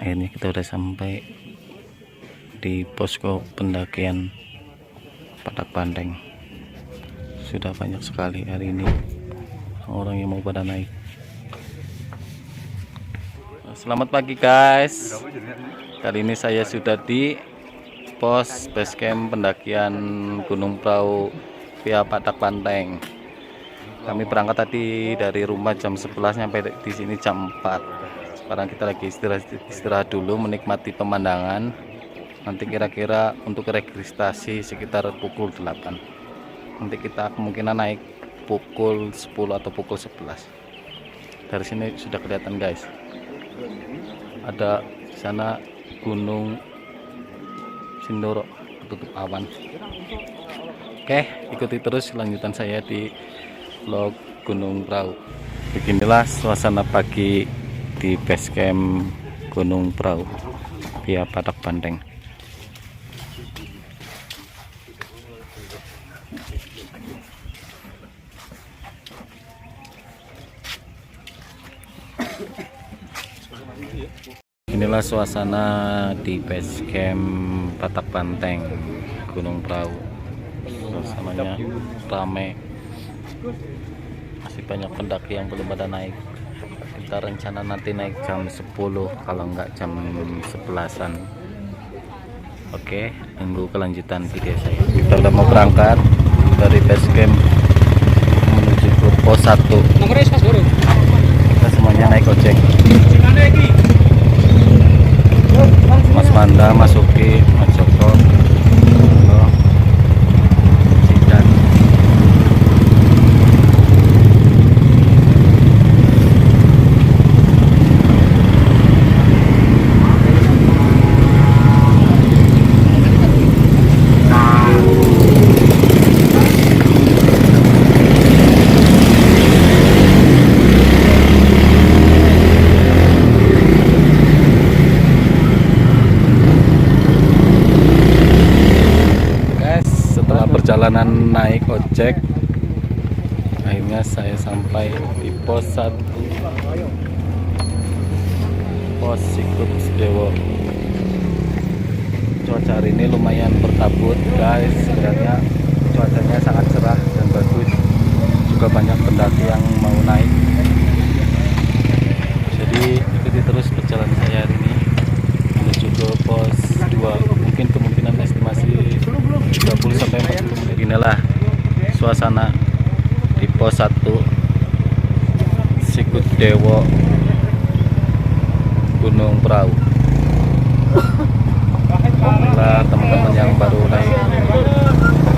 Akhirnya kita udah sampai di posko pendakian Patak Panteng. Sudah banyak sekali hari ini orang yang mau pada naik. Selamat pagi guys. Kali ini saya sudah di pos base camp pendakian Gunung Prau via Patak Panteng. Kami berangkat tadi dari rumah jam 11 sampai di sini jam 4. Sekarang kita lagi istirahat dulu, menikmati pemandangan. Nanti kira-kira untuk registrasi sekitar pukul 8. Nanti kita kemungkinan naik pukul 10 atau pukul 11. Dari sini sudah kelihatan guys. Ada di sana Gunung Sindoro tutup awan. Oke, ikuti terus lanjutan saya di vlog Gunung Prau. Beginilah suasana pagi di base camp Gunung Prau via Patak Panteng. Inilah suasana di base camp Patak Panteng Gunung Prau. Suasananya ramai, masih banyak pendaki yang belum pada naik. Kita rencana nanti naik jam 10 kalau enggak jam 11-an. Oke, tunggu kelanjutan video saya. Kita udah mau berangkat dari base camp menuju ke pos 1. Kita semuanya naik ojek. Mas Manda, Mas Uki, Mas Joko, Sidan. Perjalanan naik ojek, akhirnya saya sampai di pos 1, pos Sikut Sedewo. Cuaca hari ini lumayan berkabut guys, sebenarnya cuacanya sangat cerah dan bagus, juga banyak pendaki yang mau naik. Jadi ikuti terus perjalanan saya hari ini menuju ke pos 2. Mungkin kemungkinan estimasi 30 sampai 40 menit. Inilah suasana di pos 1 Sikut Dewo Gunung Prau. Inilah teman-teman yang baru naik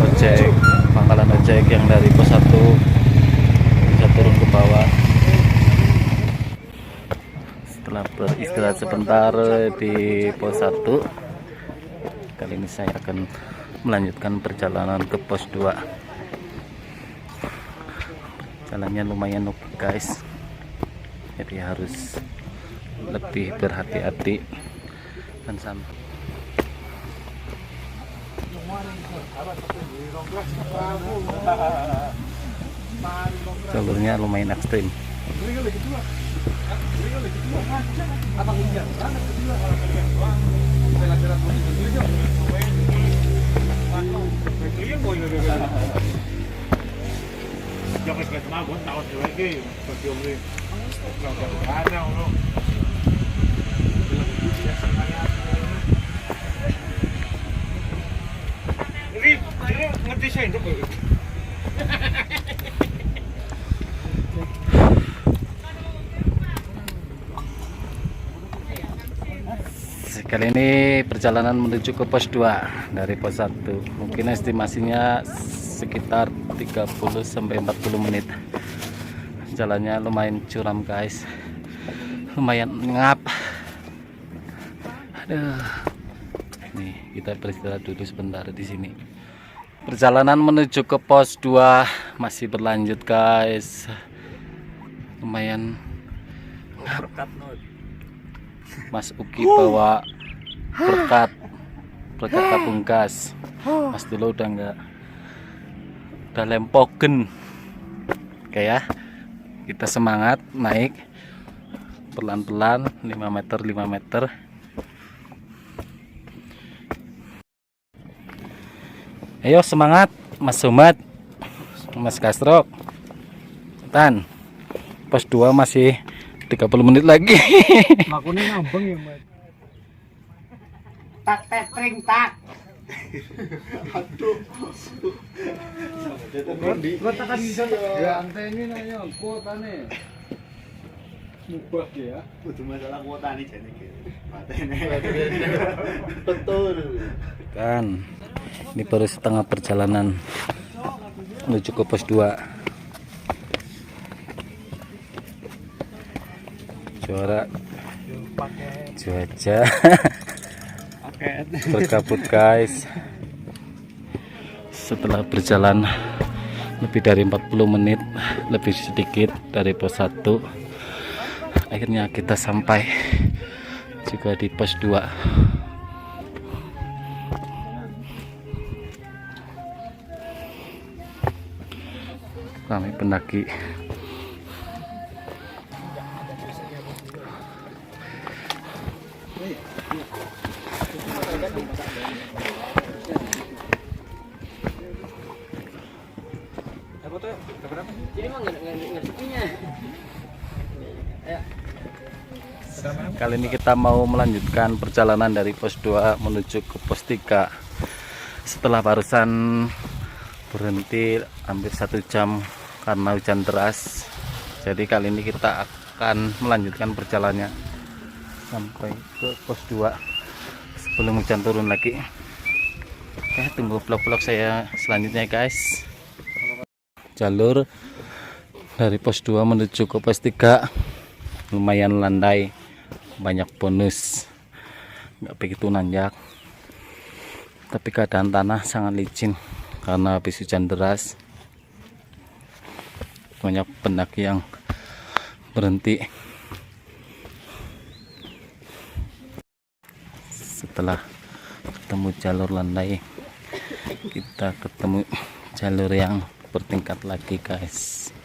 ojek, pangkalan ojek yang dari pos 1 bisa turun ke bawah. Setelah beristirahat sebentar di pos 1, kali ini saya akan melanjutkan perjalanan ke pos 2. Jalannya lumayan guys, jadi harus lebih berhati-hati dan santai. Jalurnya lumayan ekstrim. Kali ini perjalanan menuju ke pos 2 dari pos 1. Mungkin estimasinya sekitar 30 sampai 40 menit. Jalannya lumayan curam guys, lumayan ngap. Aduh. Nih, kita beristirahat dulu sebentar di sini. Perjalanan menuju ke pos 2 masih berlanjut guys. Lumayan ngap. Mas Uki bawa berkat tabung gas. Mas dulu udah lempoken. Oke ya, kita semangat naik pelan-pelan 5 meter Ayo semangat Mas Sumat, Mas Castro. Tan. Pos 2 masih 30 menit lagi. Makunnya ngambeng ya, Mas. Tak tethering tak. Aduh. Gua tekan bisa ya anteni nanya kuotane. Mubah ya. Kudu masalah kuota nih jane iki. Matene. Betul. Kan. Ini baru setengah perjalanan menuju ke pos 2. Juara cuaca berkabut guys. Setelah berjalan lebih dari 40 menit, lebih sedikit dari pos 1, akhirnya kita sampai juga di pos 2. Kami pendaki kali ini kita mau melanjutkan perjalanan dari pos 2 menuju ke pos 3 setelah barusan berhenti hampir 1 jam karena hujan deras. Jadi kali ini kita akan melanjutkan perjalanannya sampai ke pos 2 sebelum hujan turun lagi. Oke, tunggu vlog-vlog saya selanjutnya guys. Jalur dari pos 2 menuju ke pos 3 lumayan landai, banyak bonus, nggak begitu nanjak, tapi keadaan tanah sangat licin karena habis hujan deras. Banyak pendaki yang berhenti. Setelah ketemu jalur landai, kita ketemu jalur yang bertingkat lagi guys.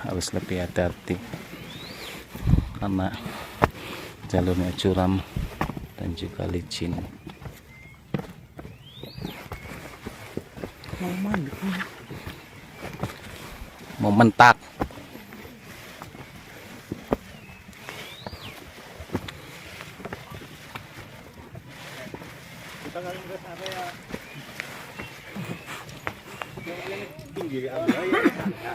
Harus lebih hati-hati karena jalurnya curam dan juga licin. Mau mentak. Kita kali ke area tinggi anda ya.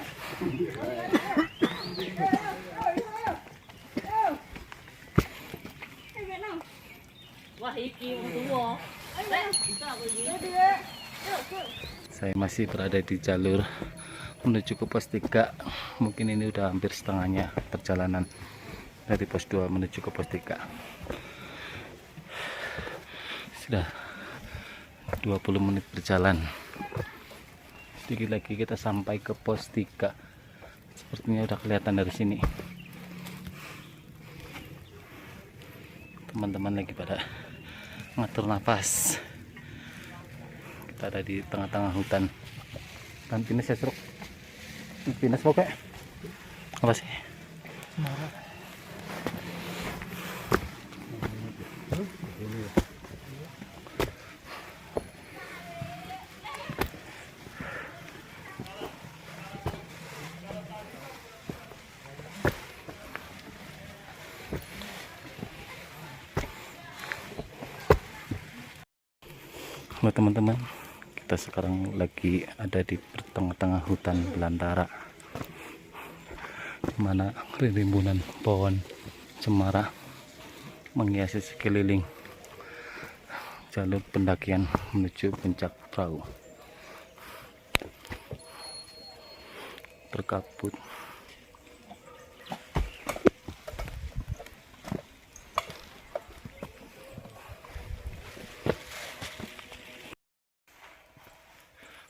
Wah, iki tua. Saya masih berada di jalur menuju ke pos 3. Mungkin ini udah hampir setengahnya perjalanan dari pos 2 menuju ke pos 3. Sudah 20 menit berjalan. Sedikit lagi kita sampai ke pos 3. Sepertinya udah kelihatan dari sini. Teman-teman lagi pada ngatur nafas. Kita ada di tengah-tengah hutan. Dan pinus ya, Truk. Pinus pokoknya. Apa sih? Halo teman-teman, kita sekarang lagi ada di tengah-tengah hutan belantara, di mana rimbunan pohon cemara menghiasi sekeliling jalur pendakian menuju puncak perahu. Berkabut.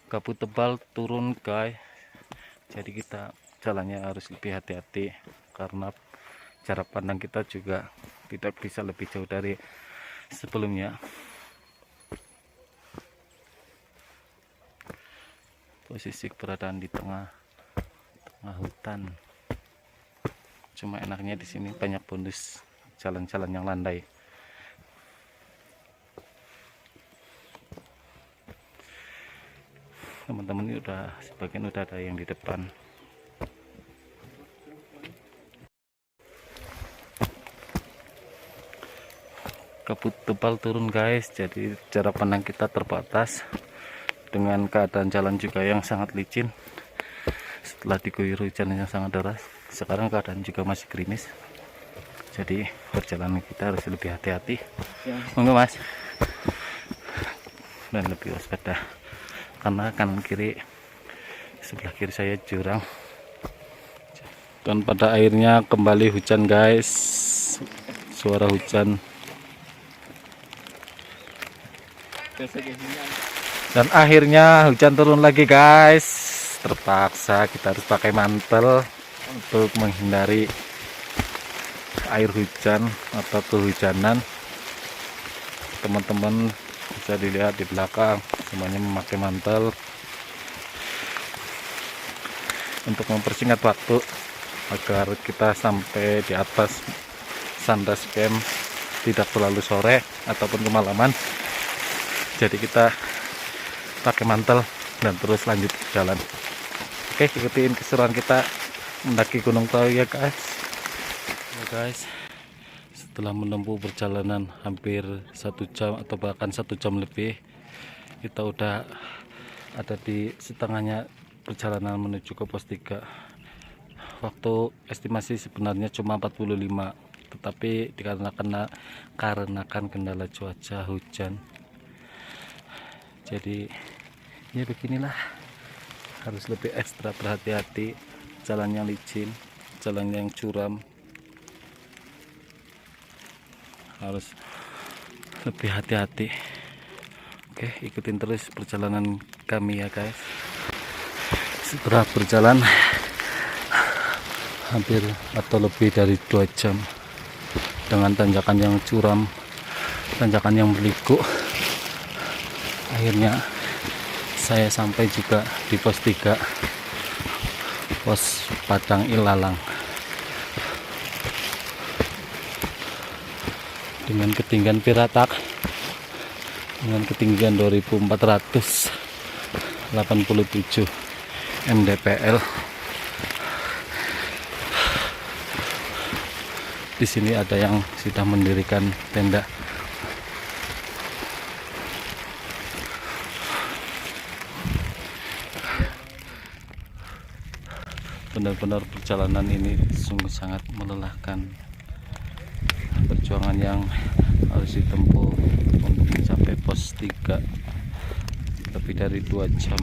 Kabut tebal turun guys, jadi kita jalannya harus lebih hati-hati karena jarak pandang kita juga tidak bisa lebih jauh dari sebelumnya. Posisi keberadaan di tengah hutan, cuma enaknya di sini banyak bonus jalan-jalan yang landai. teman-teman. Ini udah sebagian udah ada yang di depan. Kabut tebal turun guys, jadi jarak pandang kita terbatas dengan keadaan jalan juga yang sangat licin setelah diguyur hujan yang sangat deras. Sekarang keadaan juga masih gerimis, jadi perjalanan kita harus lebih hati-hati. Monggo mas, dan lebih waspada karena kanan kiri sebelah kiri saya jurang. Dan pada akhirnya kembali hujan guys, suara hujan. Dan akhirnya hujan turun lagi guys, terpaksa kita harus pakai mantel untuk menghindari air hujan atau kehujanan. Teman-teman bisa dilihat di belakang semuanya memakai mantel untuk mempersingkat waktu agar kita sampai di atas Sunrise Camp tidak terlalu sore ataupun kemalaman. Jadi kita pakai mantel dan terus lanjut jalan. Oke, ikutin keseruan kita mendaki Gunung Prau ya guys. Ya guys, setelah menempuh perjalanan hampir 1 jam atau bahkan 1 jam lebih, kita udah ada di setengahnya perjalanan menuju ke pos 3. Waktu estimasi sebenarnya cuma 45, tetapi dikarenakan kendala cuaca hujan, jadi ya beginilah, harus lebih ekstra berhati-hati. Jalan yang licin, jalan yang curam, harus lebih hati-hati. Oke, ikutin terus perjalanan kami ya guys. Setelah berjalan hampir atau lebih dari 2 jam dengan tanjakan yang curam, tanjakan yang berliku, akhirnya saya sampai juga di pos 3, pos Padang Ilalang, dengan ketinggian Piratak dengan ketinggian 2487 mdpl. Di sini ada yang sudah mendirikan tenda. Benar-benar perjalanan ini sungguh sangat melelahkan. Perjuangan yang harus ditempuh untuk mencapai pos 3 lebih dari 2 jam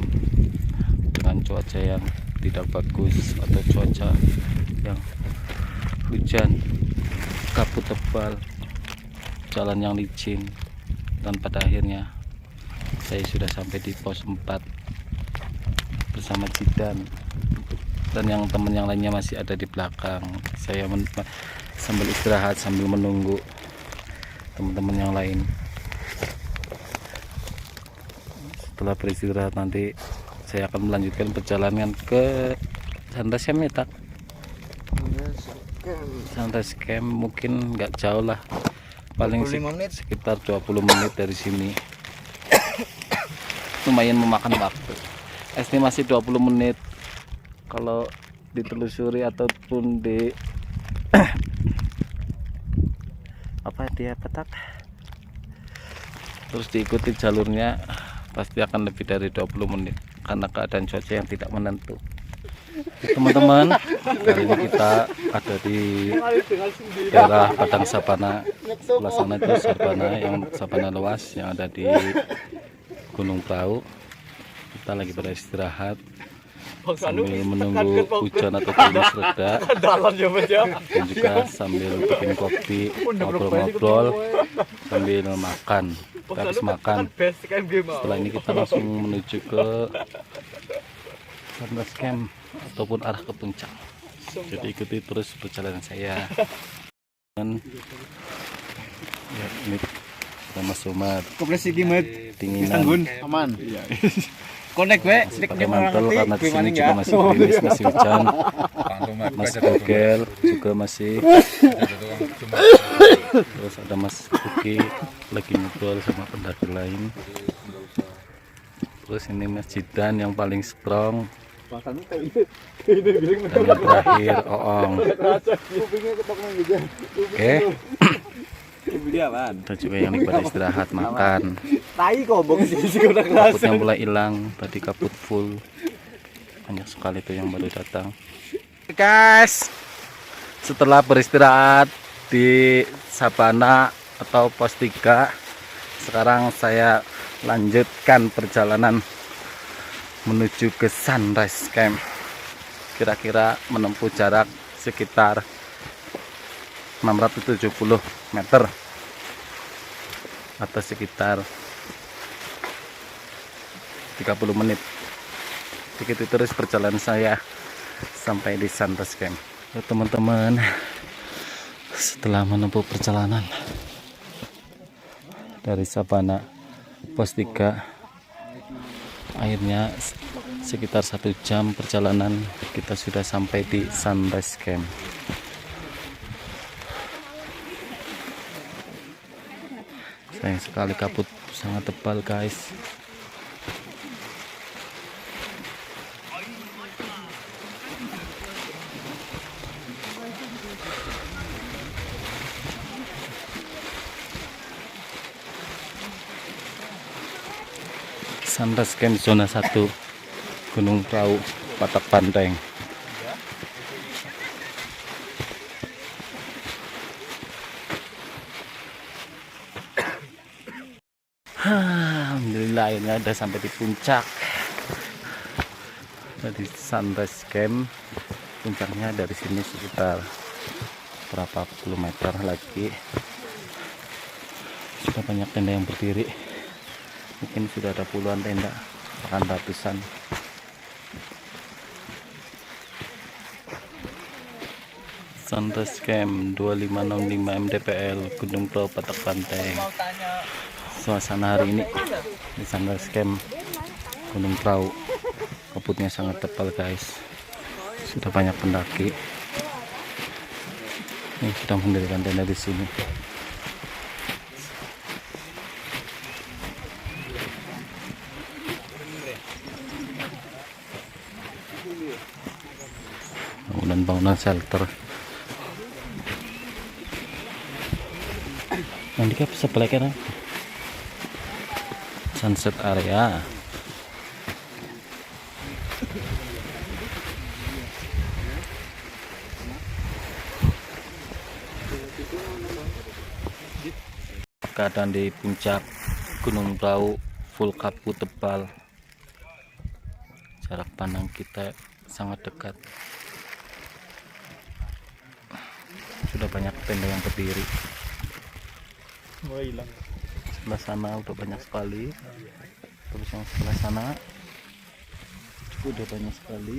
dengan cuaca yang tidak bagus atau cuaca yang hujan, kabut tebal, jalan yang licin, dan pada akhirnya saya sudah sampai di pos 4 bersama Jidan. Dan yang teman yang lainnya masih ada di belakang. Saya sambil istirahat sambil menunggu teman-teman yang lain. Setelah beristirahat nanti saya akan melanjutkan perjalanan ke Sunrise Camp ya tak? Sunrise Camp mungkin nggak jauh lah, paling sekitar 20 menit dari sini. Lumayan memakan waktu, estimasi 20 menit. Kalau ditelusuri ataupun di petak terus diikuti jalurnya, pasti akan lebih dari 20 menit karena keadaan cuaca yang tidak menentu. Teman-teman, kali ini kita ada di daerah Padang Sabana. Sebelah sana itu Sabana luas yang ada di Gunung Prau. Kita lagi beristirahat sambil menunggu hujan atau gerimis reda, dan juga sambil bikin kopi, ngobrol-ngobrol sambil makan. Kita habis makan, setelah ini kita langsung menuju ke Sunrise Camp ataupun arah ke puncak. Jadi ikuti terus perjalanan saya. Dan ya, ini sama Sumat dinginan aman. konek pakai mantel karena di sini juga masih gerimis, masih hujan. Mas Gogel juga masih, terus ada Mas Kuki lagi ngobrol sama pendaki lain. Terus ini Mas Jidan yang paling strong. Pasangnya kayak Dan yang terakhir Oong. Oke. Kita juga yang pada istirahat makan. tai kobong sih udah kelas. Kabutnya mulai hilang. Tadi kabut full. Banyak sekali tuh yang baru datang. Guys, setelah beristirahat di Sabana atau pos 3, sekarang saya lanjutkan perjalanan menuju ke Sunrise Camp. Kira-kira menempuh jarak sekitar 670 meter atau sekitar 30 menit. Begitu terus perjalanan saya sampai di Sunrise Camp. Ya, teman-teman, setelah menempuh perjalanan dari Sabana pos 3, akhirnya sekitar 1 jam perjalanan kita sudah sampai di Sunrise Camp. Sayang sekali kabut sangat tebal guys. Sunrise Camp zona 1 Gunung Prau Patak Banteng. Alhamdulillah akhirnya udah sampai di puncak dari Sunrise Camp. Puncaknya dari sini sekitar berapa kilometer lagi. Sudah banyak tenda yang berdiri, mungkin sudah ada puluhan tenda, bahkan ratusan. Sunrise Camp 2565 MDPL Gunung Prau Patak Banteng. Suasana hari ini di Sunrise Camp Gunung Prau, kabutnya sangat tebal guys. Sudah banyak pendaki yang sedang mendirikan tenda di sini. Bangunan shelter. Nanti kan sebelah kanan sunset area. Keadaan di puncak Gunung Prau full kabut tebal. Jarak pandang kita sangat dekat. Sudah banyak tenda yang berdiri. Sebelah sana udah banyak sekali. Terus yang sebelah sana juga udah banyak sekali.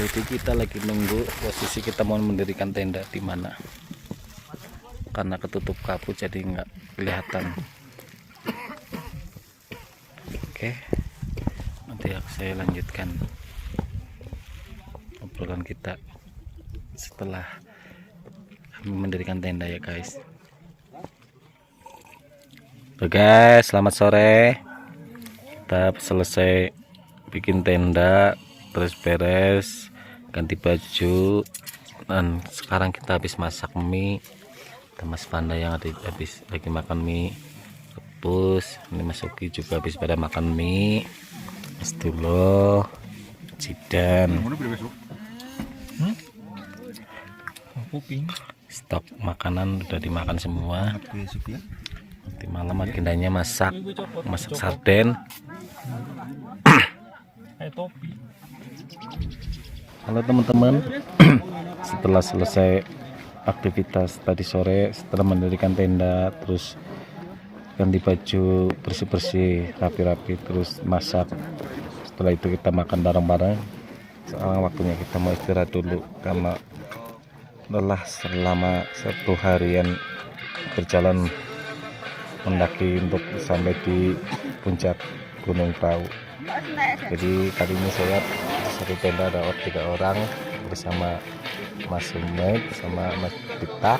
Jadi kita lagi nunggu posisi kita mau mendirikan tenda di mana. Karena ketutup kabut jadi nggak kelihatan. Oke, nanti saya lanjutkan obrolan kita setelah mendirikan tenda ya guys. Oke guys, selamat sore. Kita selesai bikin tenda, terus beres, ganti baju, dan sekarang kita habis masak mie. Mas Panda yang habis lagi makan mie rebus. Ini Mas Uki juga habis pada makan mie. Mas Dulo, Jidan, stok makanan udah dimakan semua. Nanti malam agendanya masak sarden. Halo teman-teman, setelah selesai aktivitas tadi sore, setelah mendirikan tenda, terus ganti baju, bersih-bersih, rapi-rapi, terus masak. Setelah itu kita makan bareng-bareng. Sekarang waktunya kita mau istirahat dulu karena lelah selama 1 harian berjalan mendaki untuk sampai di puncak Gunung Prau. Jadi kali ini saya satu tenda ada 3 orang bersama Mas Sumet sama Mas Dita.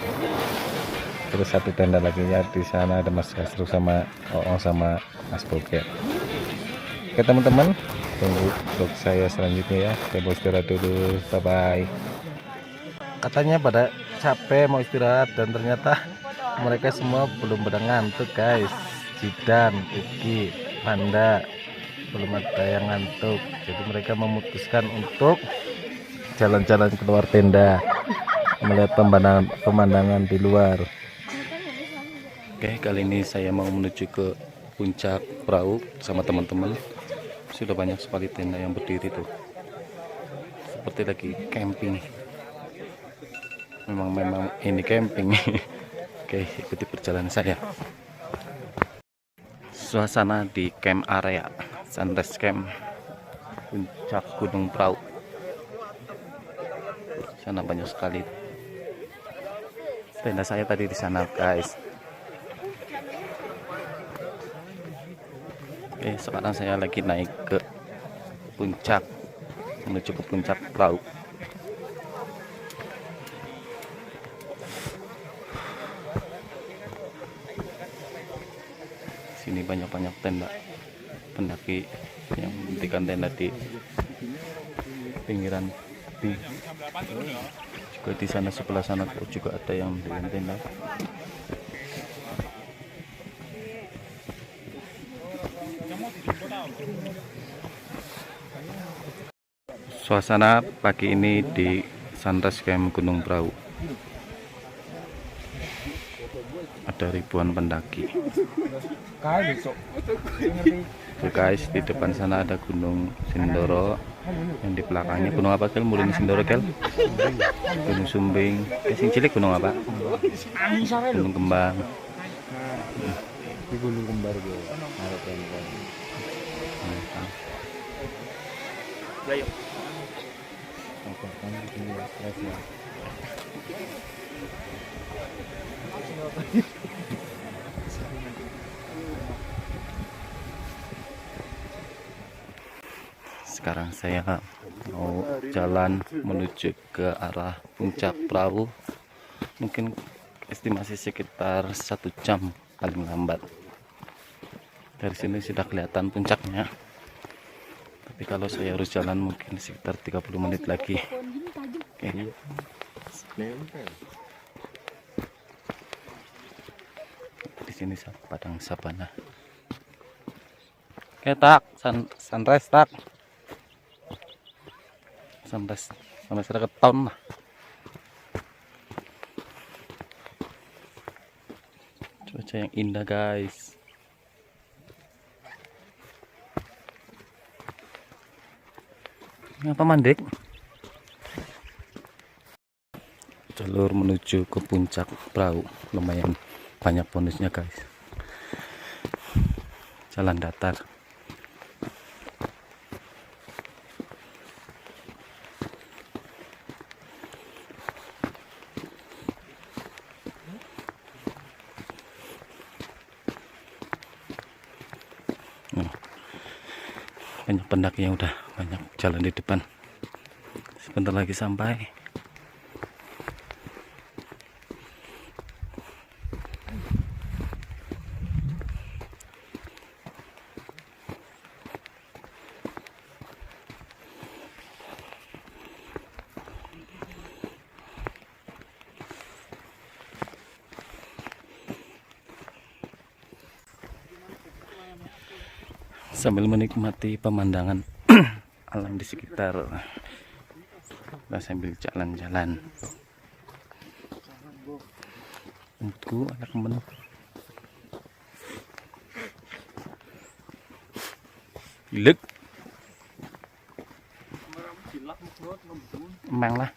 Terus satu tenda lagi ya di sana ada Mas Kasru sama Oong sama Mas Boget. Oke teman-teman, tunggu vlog saya selanjutnya ya. Saya mau istirahat dulu, bye bye. Katanya pada capek mau istirahat dan ternyata mereka semua belum pada ngantuk guys. Jidan, Uki, Panda belum ada yang ngantuk, jadi mereka memutuskan untuk jalan-jalan keluar tenda melihat pemandangan di luar. Oke, kali ini saya mau menuju ke puncak perahu sama teman-teman. Sudah banyak sekali tenda yang berdiri tuh, seperti lagi camping. Memang ini camping. Oke, ikuti perjalanan saya. Suasana di camp area Sunrise Camp puncak Gunung Prau. Sana banyak sekali tenda saya tadi di sana guys. Oke, sekarang saya lagi naik ke puncak, menuju ke puncak perahu. Sini banyak tenda pendaki yang mendirikan tenda di pinggiran tepi. Juga di sana sebelah sana juga ada yang mendirikan tenda. Suasana pagi ini di Sunrise Camp Gunung Prau. Ada ribuan pendaki. Tuh guys, di depan sana ada Gunung Sindoro. Yang di belakangnya gunung apa Kel? Mulai Sindoro Kel? Gunung Sumbing. Sing cilik gunung apa? Gunung Kembang. Di Gunung Kembar gue. Sekarang saya mau jalan menuju ke arah puncak perahu. Mungkin estimasi sekitar 1 jam paling lambat. Dari sini sudah kelihatan puncaknya. Tapi kalau saya harus jalan mungkin sekitar 30 menit lagi. Oke. Di sini padang sabana. Oke, tak sunrise tak. Sunrise sudah keton lah. Cuaca yang indah guys. Ngapa mandek? Jalur menuju ke puncak perahu lumayan banyak bonusnya guys. Jalan datar. Banyak pendaki yang udah banyak jalan di depan. Sebentar lagi sampai. Sambil menikmati pemandangan alam di sekitar, kita sambil jalan-jalan. Untuk anak temen Lek emang lah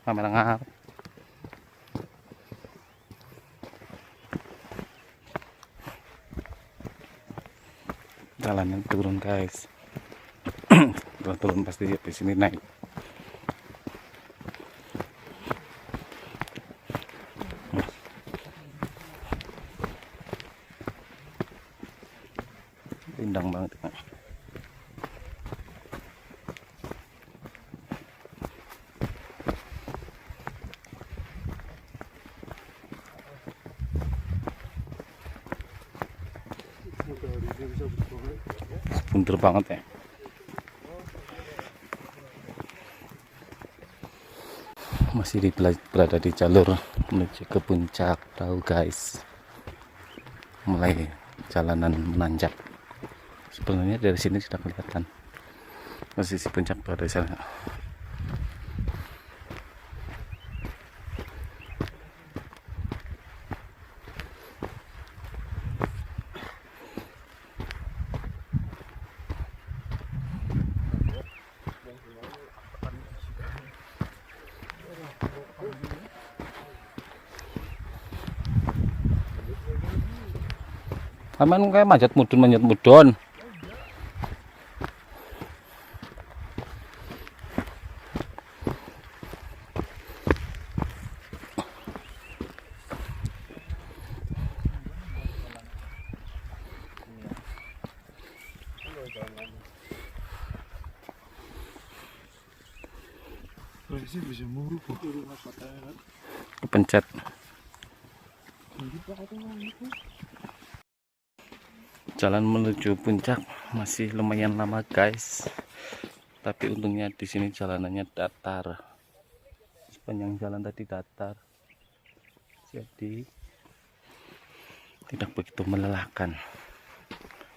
kamera ngarep. Jalannya turun guys. Kalau turun pasti di sini naik. Rindang banget. Bunter banget ya. Masih berada di jalur menuju ke puncak perahu guys. Mulai jalanan menanjak. Sebenarnya dari sini sudah kelihatan posisi puncak pada sana. Aman kayak manjat mudun. Kepencet. Jalan menuju puncak masih lumayan lama guys, tapi untungnya di sini jalanannya datar. Sepanjang jalan tadi datar, jadi tidak begitu melelahkan.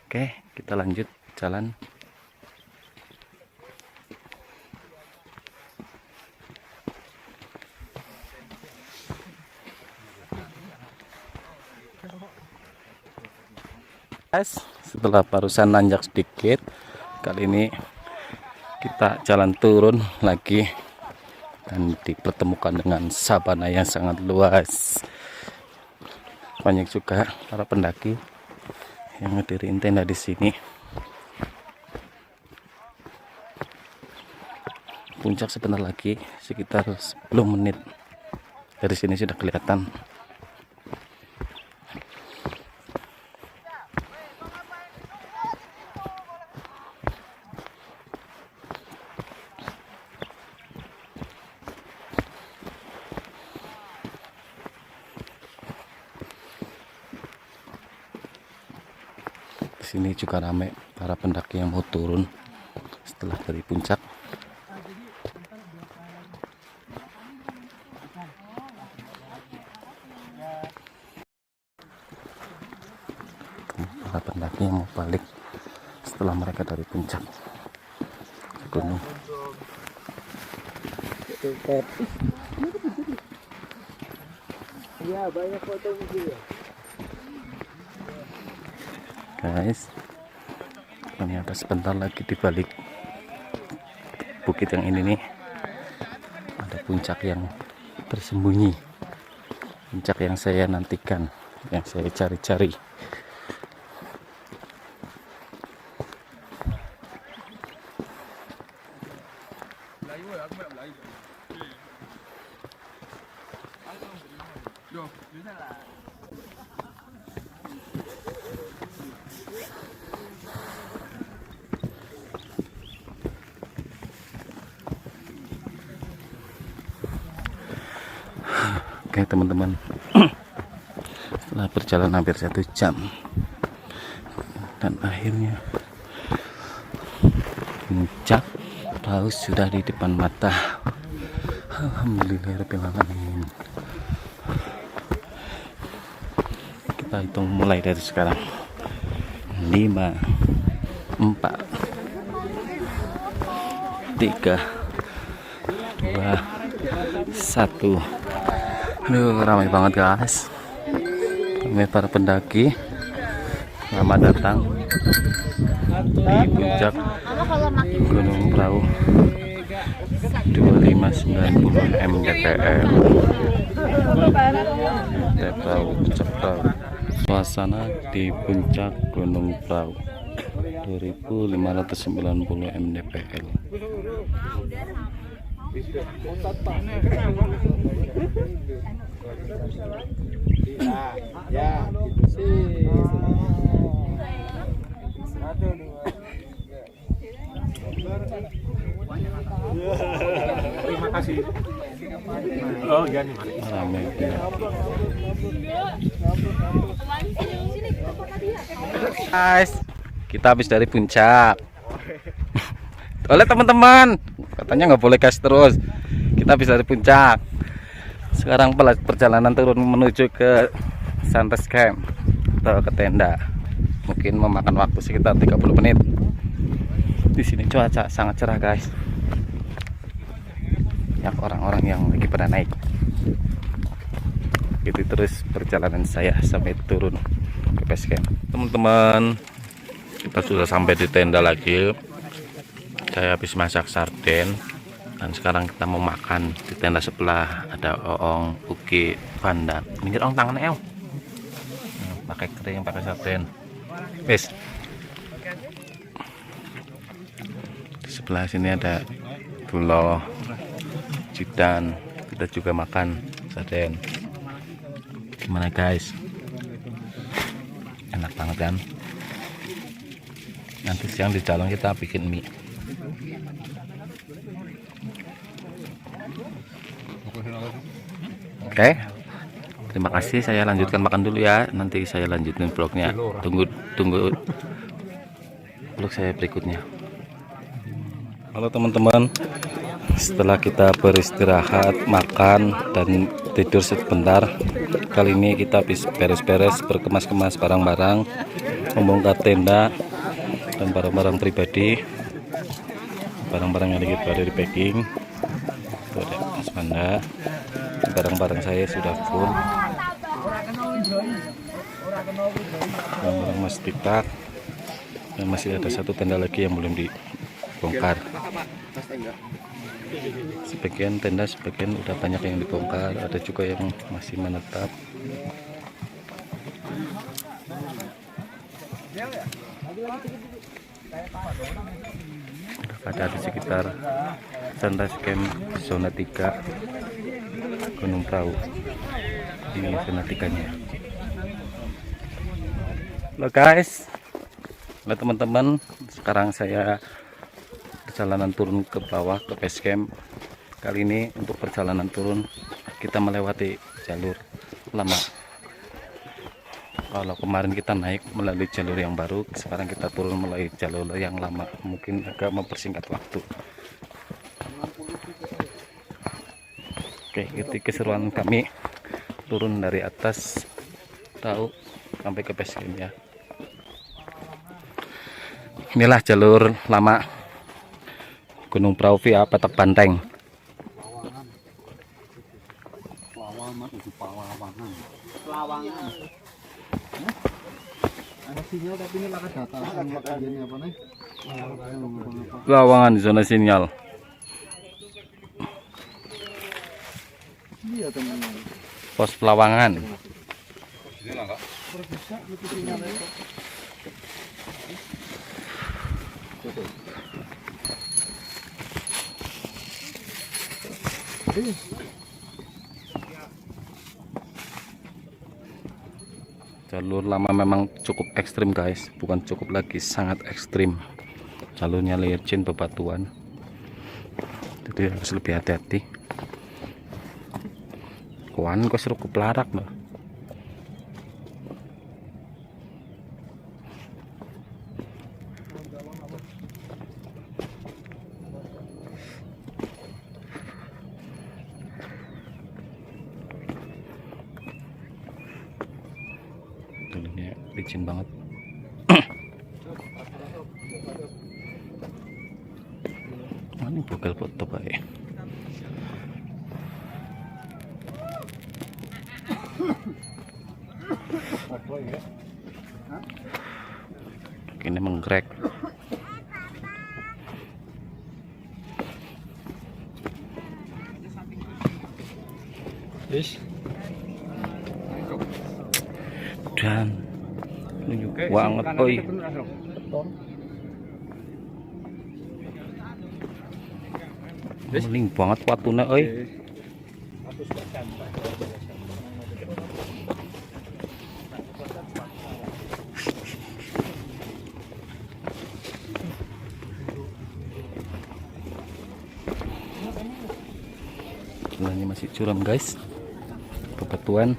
Oke, kita lanjut jalan. Guys, setelah barusan nanjak sedikit, kali ini kita jalan turun lagi dan dipertemukan dengan sabana yang sangat luas. Banyak juga para pendaki yang ngedirin tenda di sini. Puncak sebentar lagi, sekitar 10 menit dari sini sudah kelihatan. Sini juga ramai para pendaki yang mau turun setelah dari puncak. Para pendaki yang mau balik setelah mereka dari puncak gunung. Iya, banyak foto video. Guys, ternyata sebentar lagi di balik bukit yang ini nih ada puncak yang tersembunyi, puncak yang saya nantikan, yang saya cari-cari. Oke teman-teman, setelah berjalan hampir 1 jam dan akhirnya puncak perahu sudah di depan mata. Alhamdulillahirabbil alamin. Kita hitung mulai dari sekarang. 5, 4, 3, 2, 1. Aduh, ramai banget guys. Ramai para pendaki. Selamat datang di puncak Gunung Prau 2590 mdpl. Puncak Prau. Suasana di puncak Gunung Prau 2590 mdpl. Ya, gitu sih. 1, 2, 3. Terima kasih. Oh, ya nih, Ramai. guys. Kita habis dari puncak. Oleh teman-teman, katanya nggak boleh gas terus. Kita habis dari puncak. Sekarang perjalanan turun menuju ke Sunrise Camp atau ke tenda. Mungkin memakan waktu sekitar 30 menit. Di sini cuaca sangat cerah, guys. Banyak orang-orang yang lagi pada naik. Itu terus perjalanan saya sampai turun ke base camp. Teman-teman, kita sudah sampai di tenda lagi. Saya habis masak sarden dan sekarang kita mau makan. Di tenda sebelah ada Oong, Uki, Vanda. Minggir Ong tangannya, pakai kering, pakai sarden. Wes. Di sebelah sini ada Dulo, Jidan. Kita juga makan sarden. Gimana guys? Enak banget kan? Nanti siang di jalan kita bikin mie. Oke, terima kasih. Saya lanjutkan makan dulu ya. Nanti saya lanjutin vlognya. Tunggu vlog saya berikutnya. Halo teman-teman. Setelah kita beristirahat, makan dan tidur sebentar, kali ini kita habis beres-beres, berkemas-kemas barang-barang, membongkar tenda dan barang-barang pribadi, barang-barang yang lagi baru di packing. Itu ada Mas Vanda. Barang-barang saya sudah full. Barang-barang Mas Tipak. Dan masih ada satu tenda lagi yang belum dibongkar. Sebagian tenda, sebagian udah banyak yang dibongkar. Ada juga yang masih menetap. Ada di sekitar Sunrise Camp zona 3 Gunung Prau. Ini zona 3-nya. Halo guys, halo teman-teman. Sekarang saya perjalanan turun ke bawah ke base camp. Kali ini untuk perjalanan turun kita melewati jalur lama. Kalau kemarin kita naik melalui jalur yang baru, sekarang kita turun melalui jalur yang lama. Mungkin agak mempersingkat waktu. Oke, itu keseruan kami turun dari atas tahu sampai ke base camp ya. Inilah jalur lama Gunung Prau via Patak Banteng. Lawangan zona sinyal. Pos Pelawangan. Jalur lama memang cukup ekstrim guys, bukan cukup lagi, sangat ekstrim. Jalurnya licin, bebatuan, jadi harus lebih hati-hati. Kuan kok seru kepelarak loh. Jalurnya licin banget. Ini bokal foto baik. Ini menggrek. Dan banget oi. Meling banget watune oi. Jalannya masih curam guys, bebatuan.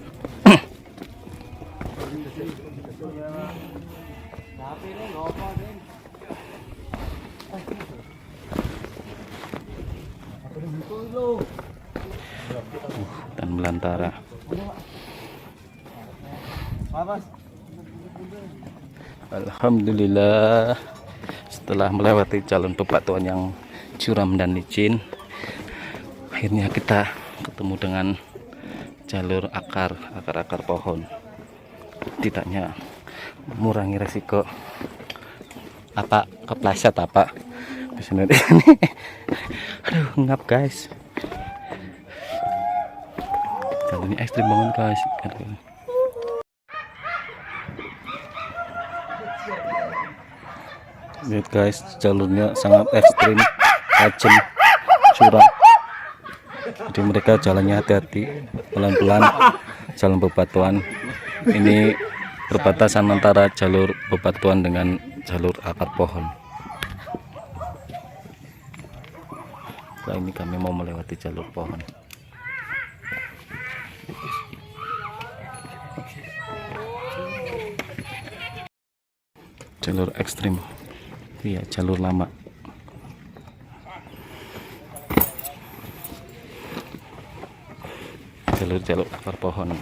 Dan belantara. Alhamdulillah, setelah melewati jalan bebatuan yang curam dan licin, akhirnya kita ketemu dengan jalur akar pohon. Tidaknya mengurangi resiko kepleset bisa nanti. Aduh, ngap guys, jalurnya ekstrim banget guys. Lihat guys, jalurnya sangat ekstrim, tajam, curam. Jadi mereka jalannya hati-hati, pelan-pelan. Jalan bebatuan ini perbatasan antara jalur bebatuan dengan jalur akar pohon. Setelah ini kami mau melewati jalur pohon. Jalur ekstrim. Iya, jalur lama. Jalur akar pohon.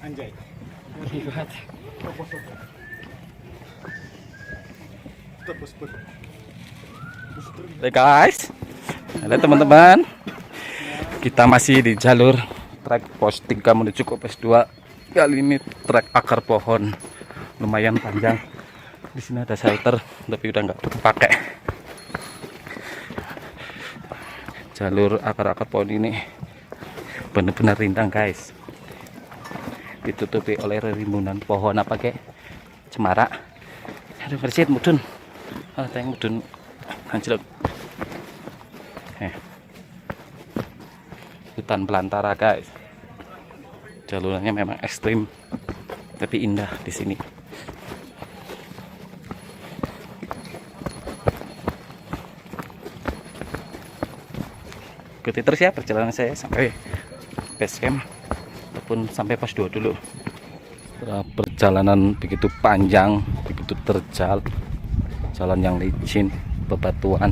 Anjay. Hai guys, halo teman-teman. Kita masih di jalur trek pos 3 menuju ke pos 2. Kali ini trek akar pohon, lumayan panjang. Di sini ada shelter, tapi udah nggak dipakai. Jalur akar pohon ini benar-benar rindang guys. Ditutupi oleh rimbunan pohon apa kek? Cemara. Aduh, kerjit mudun. Ah, tayang mudun. Anjlok. Hutan belantara guys. Jalurnya memang ekstrim, tapi indah di sini. Ikuti terus ya perjalanan saya sampai base camp ataupun sampai pos 2 dulu. Setelah perjalanan begitu panjang, begitu terjal, jalan yang licin, bebatuan,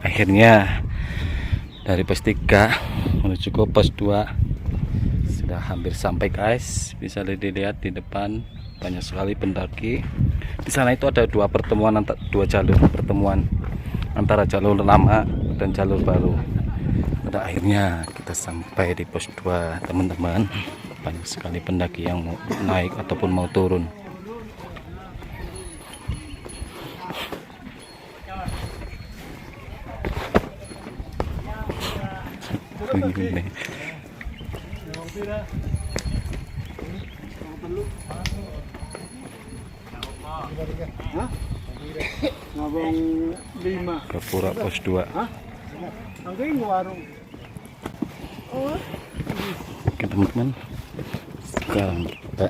akhirnya dari pos 3 menuju ke pos 2 sudah hampir sampai guys. Bisa dilihat di depan banyak sekali pendaki. Di sana itu ada dua jalur pertemuan antara jalur lama dan jalur baru. Pada akhirnya kita sampai di pos 2 teman-teman. Banyak sekali pendaki yang mau naik ataupun mau turun. Ngabong 5. Gapura pos 2. Angin warung. Oke teman-teman, sekarang kita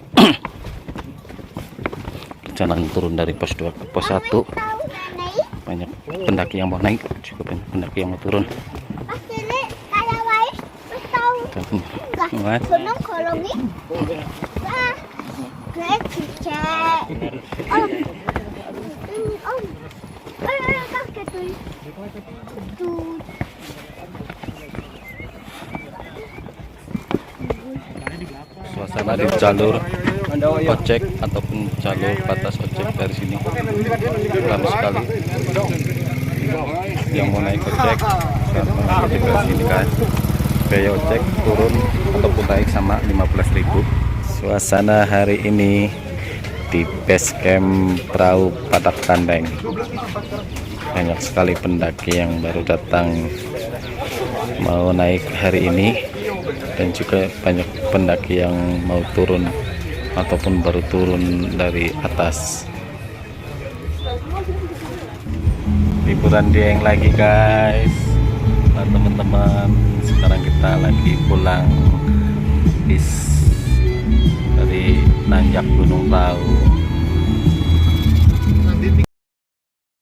perjalanan turun dari pos 2 ke pos 1. Banyak pendaki yang mau naik, juga banyak pendaki yang mau turun. Gunung Kolongi. Greg cicak. Suasana di jalur ojek ataupun jalur batas ojek dari sini ramai sekali. Yang mau naik ojek dari sini kan, biaya ojek turun ataupun naik sama 15.000. Suasana hari ini di base camp perahu Padak Bandeng, banyak sekali pendaki yang baru datang mau naik hari ini, dan juga banyak pendaki yang mau turun ataupun baru turun dari atas. Liburan Dieng lagi guys. Nah teman-teman, sekarang kita lagi pulang bis dari Nanjak Gunung Prau.